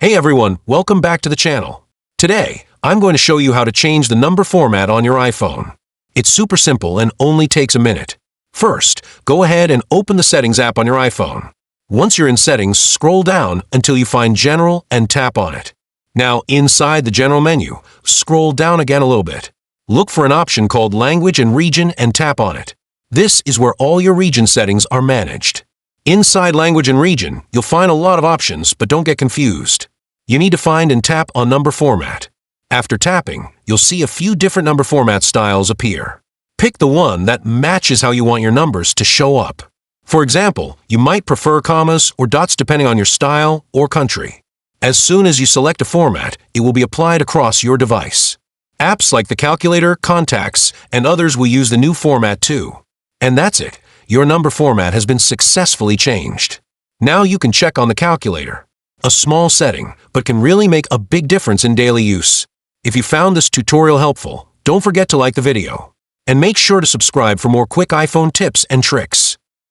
Hey everyone, welcome back to the channel. Today, I'm going to show you how to change the number format on your iPhone. It's super simple and only takes a minute. First, go ahead and open the Settings app on your iPhone. Once you're in Settings, scroll down until you find General and tap on it. Now, inside the General menu, scroll down again a little bit. Look for an option called Language and Region and tap on it. This is where all your region settings are managed. Inside Language and Region, you'll find a lot of options, but don't get confused. You need to find and tap on Number Format. After tapping, you'll see a few different number format styles appear. Pick the one that matches how you want your numbers to show up. For example, you might prefer commas or dots depending on your style or country. As soon as you select a format, it will be applied across your device. Apps like the calculator, contacts, and others will use the new format too. And that's it. Your number format has been successfully changed. Now you can check on the calculator. A small setting, but can really make a big difference in daily use. If you found this tutorial helpful, don't forget to like the video. And make sure to subscribe for more quick iPhone tips and tricks.